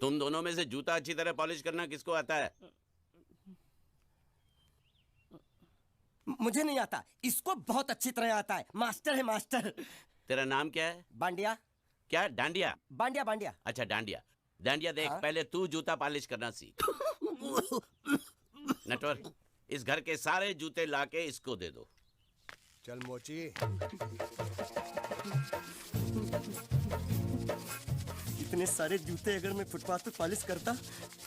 तुम दोनों में से जूता अच्छी तरह पॉलिश करना किसको आता है? मुझे नहीं आता, इसको बहुत अच्छी तरह आता है। मास्टर है मास्टर। तेरा नाम क्या है? बांडिया। क्या? डांडिया? बांडिया बांडिया। अच्छा डांडिया। डांडिया देख, हाँ? पहले तू जूता पॉलिश करना सीख। नटवर, इस घर के सारे जूते लाके इसको दे दो। चल मोची। इतने सारे जूते अगर मैं फुटपाथ पे पॉलिश करता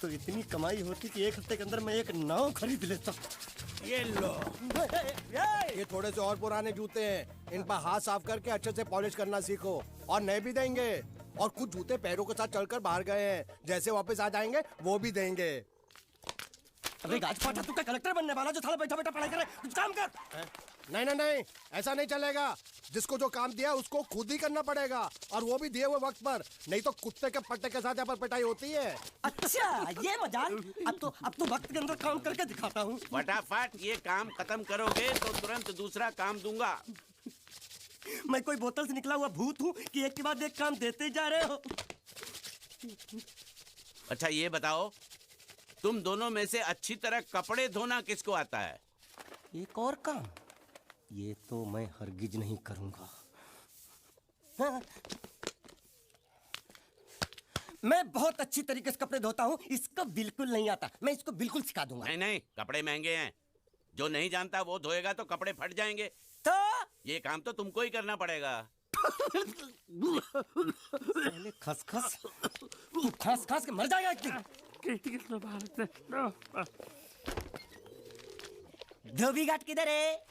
तो इतनी कमाई होती कि एक हफ्ते के अंदर मैं एक नाव खरीद लेता। ये लो, ये थोड़े से और पुराने जूते हैं, इन पर हाथ साफ करके अच्छे से पॉलिश करना सीखो। और नए भी देंगे, और कुछ जूते पैरों के साथ चलकर बाहर गए हैं, जैसे वापस आ जाएंगे वो भी देंगे। अबे गाजपाटा, तू क्या कलेक्टर बनने वाला जो साला बैठा बैठा पढ़ाई करे? कुछ काम कर। नहीं नहीं नहीं, ऐसा नहीं चलेगा। जिसको जो काम दिया उसको खुद ही करना पड़ेगा, और वो भी दिए हुए वक्त पर, नहीं तो कुत्ते के पट्टे के साथ यहाँ पर पिटाई होती है। अच्छा ये मजाल। अब तो वक्त के अंदर काम करके दिखाता हूँ। फटाफट ये काम खत्म करोगे तो तुरंत दूसरा काम दूंगा। मैं कोई बोतल से निकला हुआ भूत हूँ कि एक के बाद एक काम देते जा रहे हो? अच्छा ये बताओ, तुम दोनों में से अच्छी तरह कपड़े धोना किसको आता है? एक और काम, ये तो मैं हरगिज नहीं करूंगा। हाँ। मैं बहुत अच्छी तरीके से कपड़े धोता हूँ, इसको बिल्कुल नहीं आता। मैं इसको बिल्कुल सिखा दूंगा। नहीं नहीं, कपड़े महंगे हैं, जो नहीं जानता वो धोएगा तो कपड़े फट जाएंगे। तो ये काम तो तुमको ही करना पड़ेगा। पहले खसखस, तू खस खस के मर जाएगा एक दिन। धोबी घाट किधर है?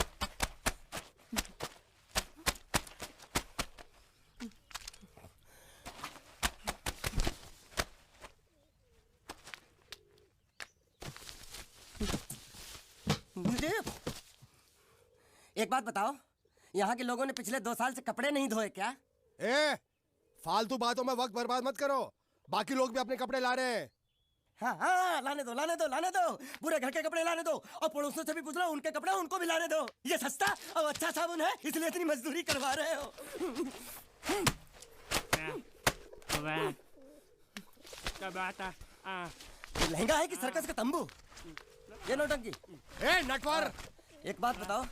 एक बात बताओ, यहाँ के लोगों ने पिछले 2 साल से कपड़े नहीं धोए क्या? ए, फालतू बातों में वक्त बर्बाद मत करो। बाकी लोग भी अपने कपड़े ला रहे हैं। हाँ हाँ, लाने दो लाने दो लाने दो। पूरे घर के कपड़े लाने दो, और पड़ोसियों से भी पूछ लो, उनके कपड़े उनको भी लाने दो। ये सस्ता और अच्छा साबुन है, इसलिए इतनी मजदूरी करवा रहे हो। लहंगा है कि सर्कस का तंबू? ये नौटंकी। ए नटवर, एक बात बताओ,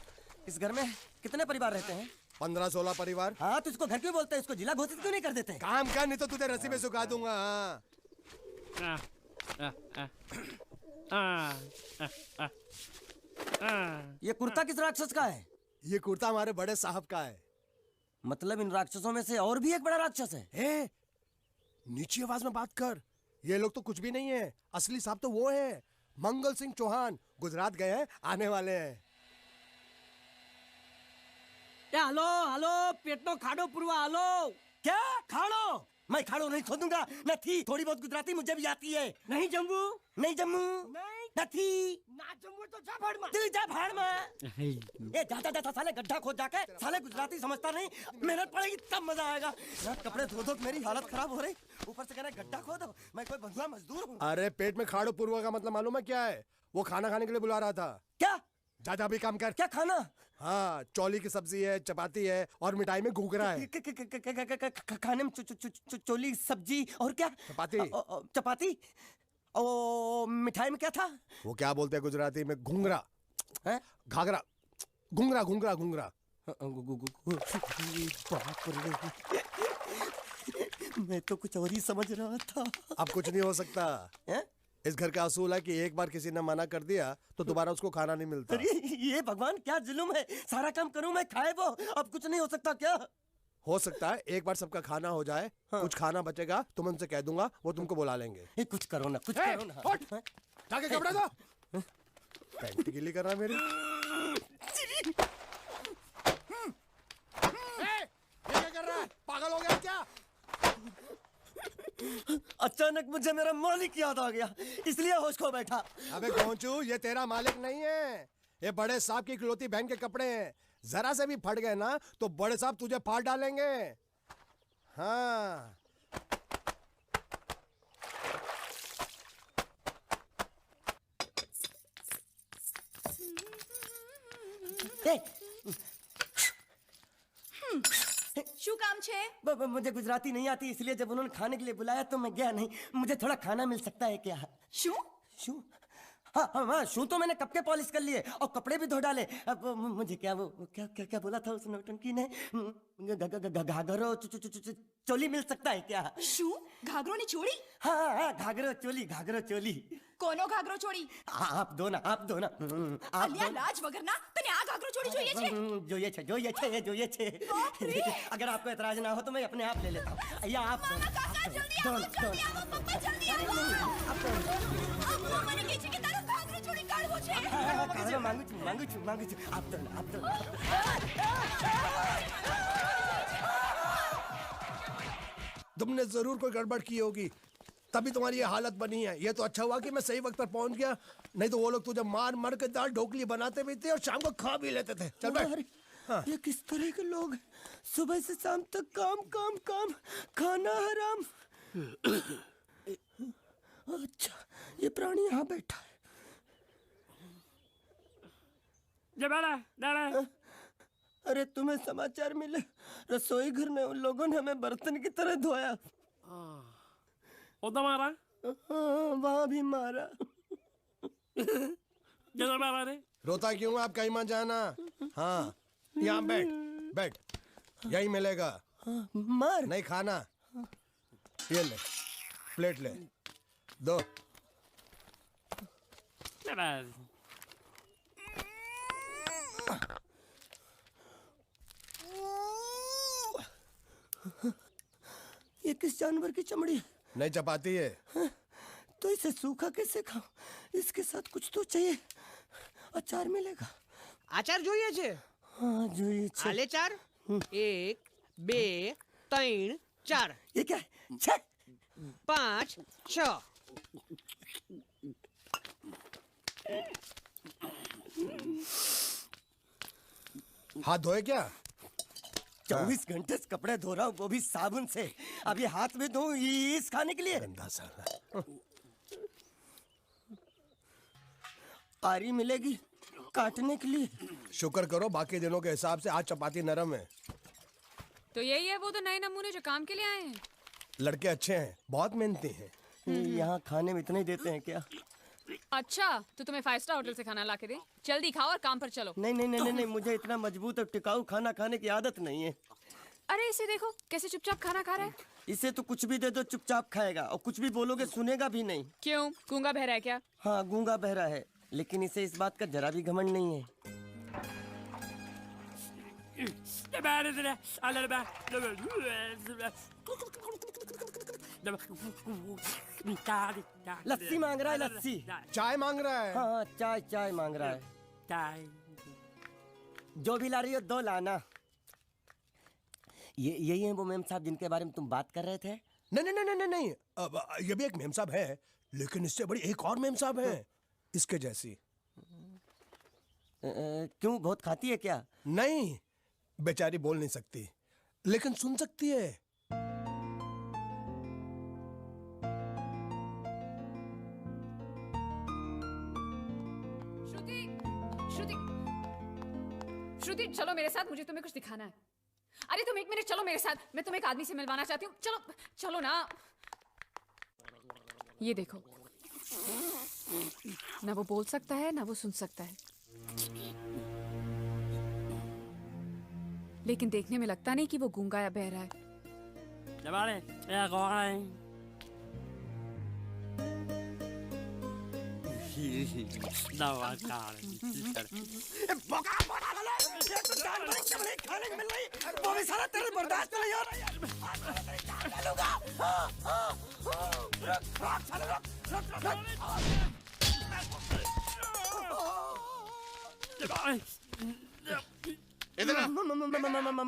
इस घर में कितने परिवार रहते हैं? 15-16 परिवार। हाँ, तो इसको घर क्यों बोलते हैं? इसको जिला घोषित क्यों नहीं कर देते? काम कर, नहीं तो तुझे रस्सी में सुखा दूंगा। ये कुर्ता किस राक्षस का है? ये कुर्ता हमारे बड़े साहब का है। मतलब इन राक्षसों में से और भी एक बड़ा राक्षस है? ए, नीची आवाज में बात कर। ये लोग तो कुछ भी नहीं है, असली साहब तो वो है, मंगल सिंह चौहान। गुजरात गए हैं, आने वाले हैं। हेलो हेलो, पेटनो खाड़ो पुरवा। हेलो, क्या खाड़ो? मैं खाड़ो नहीं खोदूंगा। नहीं, थोड़ी बहुत गुजराती मुझे भी आती है। नहीं जम्मू, नहीं जम्मू, नहीं ना जम्मू तो जा भाड़ में। तू जा भाड़ में। ये जाता जाता साले गड्ढा खोद जाके, साले गुजराती समझता नहीं। मेहनत पड़ेगी तब मजा आएगा। कपड़े धो धो मेरी हालत खराब हो रही, ऊपर से कह रहे गड्ढा खोदो। मैं कोई बंधुआ मजदूर हूँ? अरे पेट में खाड़ो पूर्वा का मतलब मालूम है क्या है? वो खाना खाने के लिए बुला रहा था। क्या? जा भी काम कर। क्या खाना? हाँ, चौली की सब्जी है, चपाती है, और मिठाई में घूघरा है। खाने में चोली सब्जी और क्या? चपाती। चपाती। ओ, मिठाई में क्या था? वो क्या बोलते हैं गुजराती में? घूंघरा। घाघरा। घूंघरा घूंघरा घूंघरा। बाप रे, मैं तो कुछ और ही समझ रहा था। अब कुछ नहीं हो सकता है? इस घर का असूल है कि एक बार किसी ने मना कर दिया तो दोबारा उसको खाना नहीं मिलता। अरे ये भगवान, क्या जुल्म है। सारा काम करूं मैं, खाए वो। अब कुछ नहीं हो सकता क्या? हो सकता है एक बार सबका खाना हो जाए। हाँ। कुछ खाना बचेगा तो मैं उनसे कह दूंगा, वो तुमको बुला लेंगे। कुछ करो ना, कुछ करो ना। जाके कपड़े दो। पैंट गीली कर रहा मेरी। ये क्या कर रहा है? पागल हो गया क्या? अचानक मुझे मेरा मालिक याद आ गया, इसलिए होश खो बैठा। अबे गोंचू, ये तेरा मालिक नहीं है, ये बड़े साहब की इकलौती बहन के कपड़े हैं। जरा से भी फट गए ना तो बड़े साहब तुझे फाड़ डालेंगे। हाँ। શું કામ છે? है? मुझे गुजराती नहीं आती, इसलिए जब उन्होंने खाने के लिए बुलाया तो मैं गया नहीं। मुझे थोड़ा खाना मिल सकता है क्या? शू? शू? हाँ, शू तो मैंने कब के पॉलिश कर लिए और कपड़े भी धो डाले। अब मुझे क्या क्या बोला था उस नौटंकी ने? घाघरो चोली मिल सकता है क्या? शू? घाघरो ने छोड़ी? हाँ, घाघरो चोली। कोनो घाघरो छोड़ी? आप दो ना। અલ્યા લાજ વગરના તને આ ઘાઘરો છોડી જોઈએ છે? જોઈએ છે। अगर आपको एतराज ना हो तो मैं अपने आप ले लेता हूँ। या आप મામા કાકા જલ્દી આવો, જલ્દી આવો, પપ્પા જલ્દી આવો। અમ્મા મને કહે છે કે તારો ઘાઘરો છોડી કાઢવો છે। मांगू छू। आप दो। तुमने जरूर कोई गड़बड़ की होगी, तभी तुम्हारी ये हालत बनी है। ये तो अच्छा हुआ कि मैं सही वक्त पर पहुंच गया, नहीं तो वो लोग तुझे मार के दाल ढोकली बनाते भी थे और शाम को खा भी लेते थे। चल बैठ। अरे, ये किस तरह के लोग हैं? सुबह से शाम तक काम, खाना हराम। अच्छा, ये प्राणी यहाँ बैठा है। अरे तुम्हें समाचार मिले? रसोई घर में उन लोगों ने हमें बर्तन की तरह धोया। मारा? वहाँ भी मारा। मारा रे? रोता क्यों? आप कहीं मत जाना। हाँ, यहाँ बैठ, यही मिलेगा। मार नहीं खाना, ये ले, प्लेट ले, दो। ये किस जानवर की चमड़ी है? नहीं चपाती है। तो इसे सूखा कैसे खाऊं? इसके साथ कुछ तो चाहिए। अचार मिलेगा? આચાર જોઈએ છે? हाँ જોઈએ છે। આલે ચાર 1 2 3 4 ये क्या है? 6 5 6 हाथ धोए क्या? 24 घंटे से कपड़े धो रहा हूँ, वो भी साबुन से। अब ये हाथ में धो इस खाने के लिए? गंदा साला। आरी मिलेगी काटने के लिए? शुक्र करो बाकी दिनों के हिसाब से आज चपाती नरम है। तो यही है वो तो नए नमूने जो काम के लिए आए हैं। लड़के अच्छे हैं, बहुत मेहनती हैं। यहाँ खाने में इतना ही देते हैं क्या? अच्छा तो तुम्हें 5 स्टार होटल से खाना ला के दे? जल्दी खाओ और काम पर चलो। नहीं, मुझे इतना मजबूत और टिकाऊ खाना खाने की आदत नहीं है। अरे इसे देखो कैसे चुपचाप खाना खा रहा है। इसे तो कुछ भी दे दो चुपचाप खाएगा, और कुछ भी बोलोगे सुनेगा भी नहीं। क्यों, गूंगा बहरा है क्या? हाँ, गूंगा बहरा है, लेकिन इसे इस बात का जरा भी घमंड नहीं है। लस्सी मांग रहा है, लस्सी। चाय मांग रहा है। हाँ, चाय मांग रहा है। जो भी ला रही हो 2 लाना। यही है वो मेम साहब जिनके बारे में तुम बात कर रहे थे? नहीं। अब ये भी एक मेम साहब है, लेकिन इससे बड़ी एक और मेम साहब है, इसके जैसी। क्यों, बहुत खाती है क्या? नहीं, बेचारी बोल नहीं सकती, लेकिन सुन सकती है। श्रुति चलो मेरे साथ, मुझे तुम्हें कुछ दिखाना है। अरे तुम 1 मिनट चलो मेरे साथ, मैं तुम्हें एक आदमी से मिलवाना चाहती हूँ। चलो ना। ये देखो, ना वो बोल सकता है ना वो सुन सकता है, लेकिन देखने में लगता नहीं कि वो गूंगा या बहरा है। वो भी सारा तेरे बर्दाश्त नहीं हो रहा।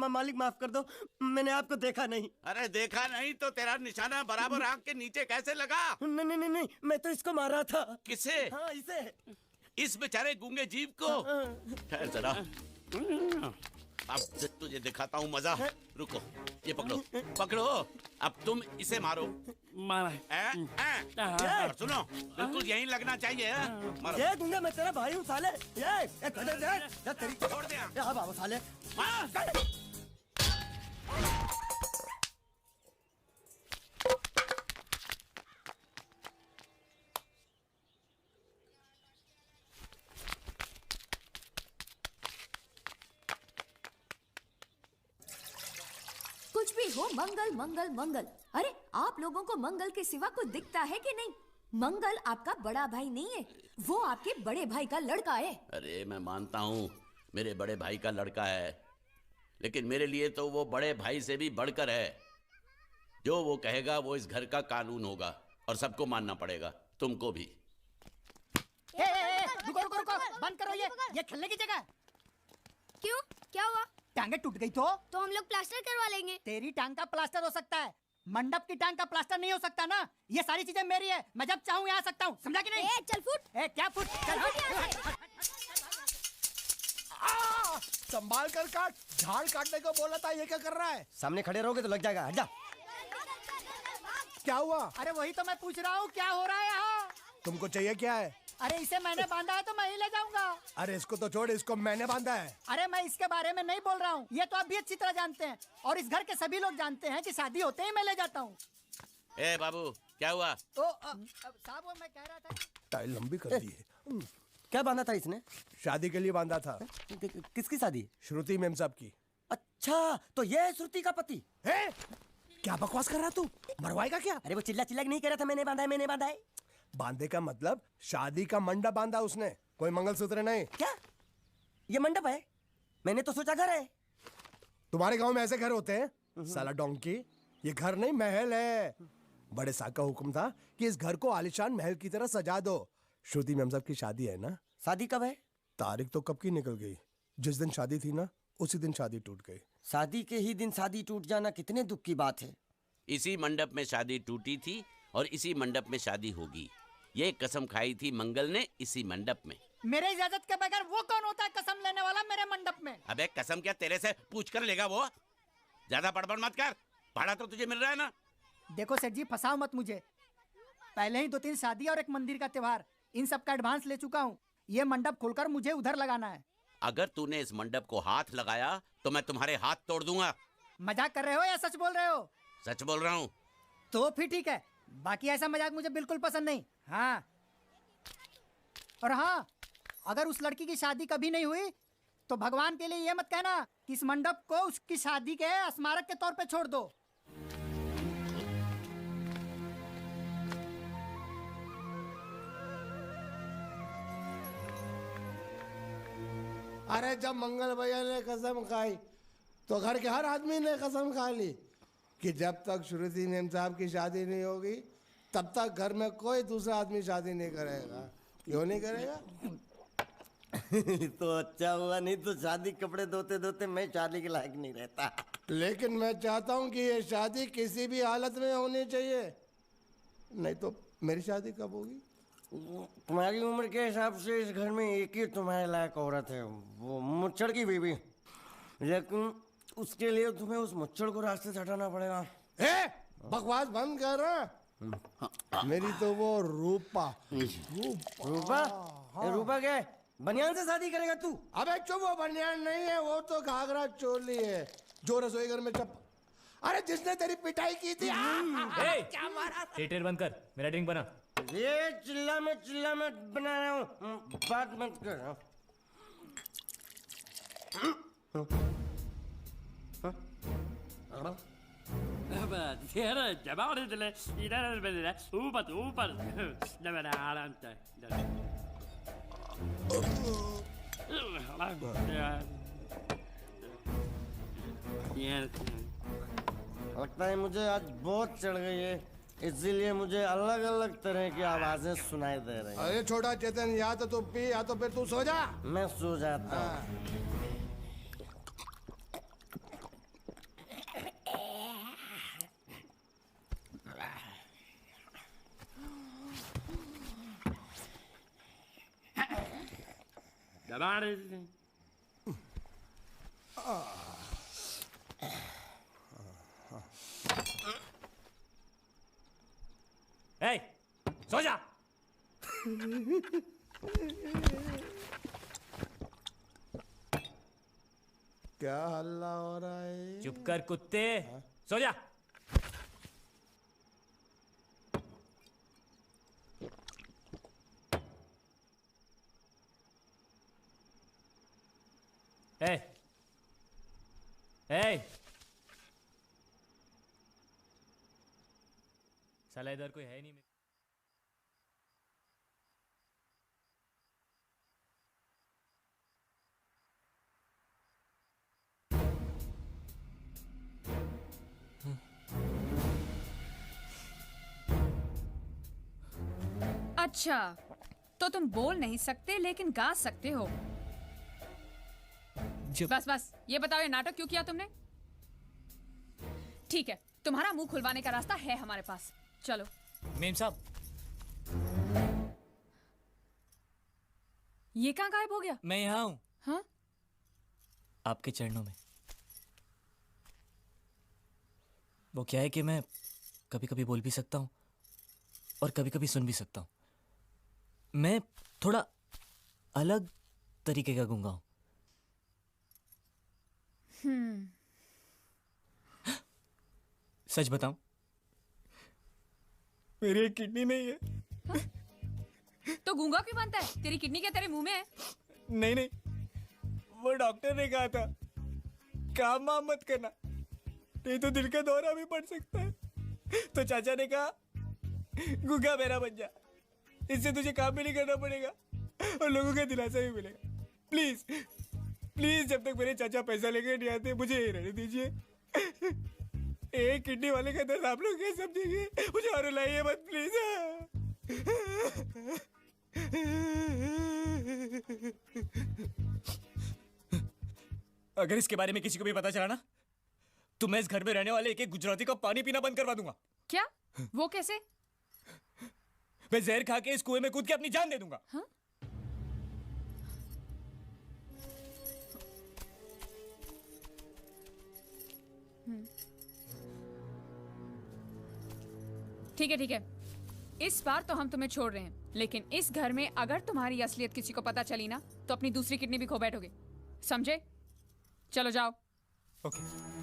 मालिक माफ कर दो, मैंने आपको देखा नहीं। अरे देखा नहीं तो तेरा निशाना बराबर आंख के नीचे कैसे लगा? नहीं, मैं तो इसको मारा था। किसे? हाँ, इसे। इस बेचारे गूंगे जीव को? ठहर जरा, अब तुझे दिखाता हूँ मजा। रुको, ये पकड़ो। अब तुम इसे मारो। और सुनो, बिल्कुल यहीं लगना चाहिए। मारो। ये गूंगा, मैं तेरा भाई हूँ साले। ये तेरी छोड़ दे। हाँ बाबू साले। कुछ भी हो, मंगल मंगल मंगल। अरे आप लोगों को मंगल के सिवा कुछ दिखता है कि नहीं? मंगल आपका बड़ा भाई नहीं है, वो आपके बड़े भाई का लड़का है। अरे मैं मानता हूँ मेरे बड़े भाई का लड़का है, लेकिन मेरे लिए तो वो बड़े भाई से भी बढ़कर है। जो वो कहेगा वो इस घर का कानून होगा और सबको मानना पड़ेगा, तुमको भी। रुको रुको रुको, बंद करो ये खेलने की जगह है। क्यों, क्या हुआ? टांगे टूट गई तो हम लोग प्लास्टर करवा लेंगे। तेरी टांग का प्लास्टर हो सकता है, मंडप की टांग का प्लास्टर नहीं हो सकता ना। ये सारी चीजें मेरी है, मैं जब चाहूँ यहाँ आ सकता हूँ, समझा कि नहीं? चल फुट। क्या फुट? चल हट। संभाल कर काट, झाड़ काटने को बोला था, ये क्या कर रहा है? सामने खड़े रहोगे तो लग जाएगा, हट जा। क्या हुआ? अरे वही तो मैं पूछ रहा हूँ, क्या हो रहा है यहाँ? तुमको चाहिए क्या है? अरे इसे मैंने बांधा है तो मैं ही ले जाऊंगा। अरे इसको तो छोड़, इसको मैंने बांधा है। अरे मैं इसके बारे में नहीं बोल रहा हूँ, ये तो आप भी अच्छी तरह जानते हैं और इस घर के सभी लोग जानते हैं कि शादी होते ही मैं ले जाता हूँ। ए बाबू, क्या हुआ? तो साहब वो मैं कह रहा था। टाइल लंबी कर दी है। क्या बांधा था इसने? शादी के लिए बांधा था। किसकी शादी? श्रुति मेम साहब की। अच्छा, तो ये है श्रुति का पति? है? क्या बकवास कर रहा तू? मरवाएगा क्या? अरे वो चिल्ला चिल्ला नहीं कह रहा था मैंने बांधा है, मैंने बांधा है। बांधे का मतलब शादी का मंडप बांधा उसने, कोई मंगलसूत्र नहीं। क्या ये मंडप है? मैंने तो सोचा घर है। तुम्हारे गांव में ऐसे घर होते हैं साला डोंकी? ये घर नहीं, महल है। बड़े साहब का हुक्म था कि इस घर को आलीशान महल की तरह सजा दो। श्रुति मैम साहब की शादी है ना? शादी कब है? तारीख तो कब की निकल गई। जिस दिन शादी थी ना, उसी दिन शादी टूट गई। शादी के ही दिन शादी टूट जाना कितने दुख की बात है। इसी मंडप में शादी टूटी थी और इसी मंडप में शादी होगी। ये कसम खाई थी मंगल ने इसी मंडप में। मेरे इजाजत के बगैर वो कौन होता है कसम लेने वाला मेरे मंडप में? अबे कसम क्या तेरे से पूछ कर लेगा वो? ज्यादा बड़बड़ मत कर, भाड़ा तो तुझे मिल रहा है ना। देखो सेठ जी, फंसाओ मत मुझे। पहले ही 2-3 शादी और एक मंदिर का त्योहार, इन सब का एडवांस ले चुका हूँ। ये मंडप खोलकर मुझे उधर लगाना है। अगर तूने इस मंडप को हाथ लगाया तो मैं तुम्हारे हाथ तोड़ दूंगा। मजाक कर रहे हो या सच बोल रहे हो? सच बोल रहा हूँ। तो फिर ठीक है, बाकी ऐसा मजाक मुझे बिल्कुल पसंद नहीं। हाँ, और हाँ, अगर उस लड़की की शादी कभी नहीं हुई तो भगवान के लिए ये मत कहना कि इस मंडप को उसकी शादी के स्मारक के तौर पे छोड़ दो। अरे जब मंगल भैया ने कसम खाई तो घर के हर आदमी ने कसम खा ली कि जब तक श्रुति मेम साहब की शादी नहीं होगी तब तक घर में कोई दूसरा आदमी शादी नहीं करेगा। क्यों नहीं करेगा? तो अच्छा हुआ, नहीं तो शादी कपड़े धोते धोते मैं शादी के लायक नहीं रहता। लेकिन मैं चाहता हूँ कि ये शादी किसी भी हालत में होनी चाहिए, नहीं तो मेरी शादी कब होगी? तुम्हारी उम्र के हिसाब से इस घर में एक ही तुम्हारे लायक औरत है, वो मुच्छड़ की बीवी। लेकिन उसके लिए तुम्हें उस मुच्छड़ को रास्ते से हटाना पड़ेगा। बकवास बंद कर। मेरी तो वो रूपा। रूपा? रूपा क्या है? बनियान से शादी करेगा तू? अबे चुप, वो बनियान नहीं है, वो तो घाघरा चोली है जो रसोई घर में चप। अरे जिसने तेरी पिटाई की थी। क्या मारा? थिएटर बंद कर, मेरा ड्रिंक बना। ये चिल्ला में बना रहा हूँ, बात मत कर। लगता है मुझे आज बहुत चढ़ गई है, इसीलिए मुझे अलग अलग तरह की आवाजें सुनाई दे रही हैं। अरे छोटा चेतन, या तो तू पी या तो फिर तू सो जा। मैं सो जाता हूँ। ए, सो जा। क्या हल्ला हो रहा है? चुप कर कुत्ते, सो जा। ए, ए, साला इधर कोई है नहीं। अच्छा, तो तुम बोल नहीं सकते लेकिन गा सकते हो। बस बस, ये बताओ ये नाटक क्यों किया तुमने? ठीक है, तुम्हारा मुंह खुलवाने का रास्ता है हमारे पास। चलो। मेम साहब, ये कहाँ गायब हो गया? मैं यहाँ हूँ। हाँ? आपके चरणों में। वो क्या है कि मैं कभी कभी बोल भी सकता हूँ और कभी कभी सुन भी सकता हूँ। मैं थोड़ा अलग तरीके का गूंगा हूँ। सच बताऊं, मेरी एक किडनी नहीं है। तो गूंगा क्यों बनता है? तेरी किडनी क्या तेरे मुंह में है? नहीं नहीं, वो डॉक्टर ने कहा था काम वाम मत करना, नहीं तो दिल का दौरा भी पड़ सकता है। तो चाचा ने कहा गूंगा मेरा बन जा, इससे तुझे काम भी नहीं करना पड़ेगा और लोगों का दिलासा भी मिलेगा। प्लीज प्लीज, जब तक मेरे चाचा पैसा लेके नहीं आते मुझे यही रहने दीजिए। एक किडनी वाले का दर्द आप लोग क्या समझेंगे? मुझे और रुलाइए मत प्लीज। अगर इसके बारे में किसी को भी पता चला ना, तो मैं इस घर में रहने वाले एक एक गुजराती का पानी पीना बंद करवा दूंगा। क्या? वो कैसे? मैं जहर खा के इस कुएं में कूद के अपनी जान दे दूंगा। हाँ? ठीक है, इस बार तो हम तुम्हें छोड़ रहे हैं, लेकिन इस घर में अगर तुम्हारी असलियत किसी को पता चली ना, तो अपनी दूसरी किडनी भी खो बैठोगे। समझे? चलो जाओ। ओके।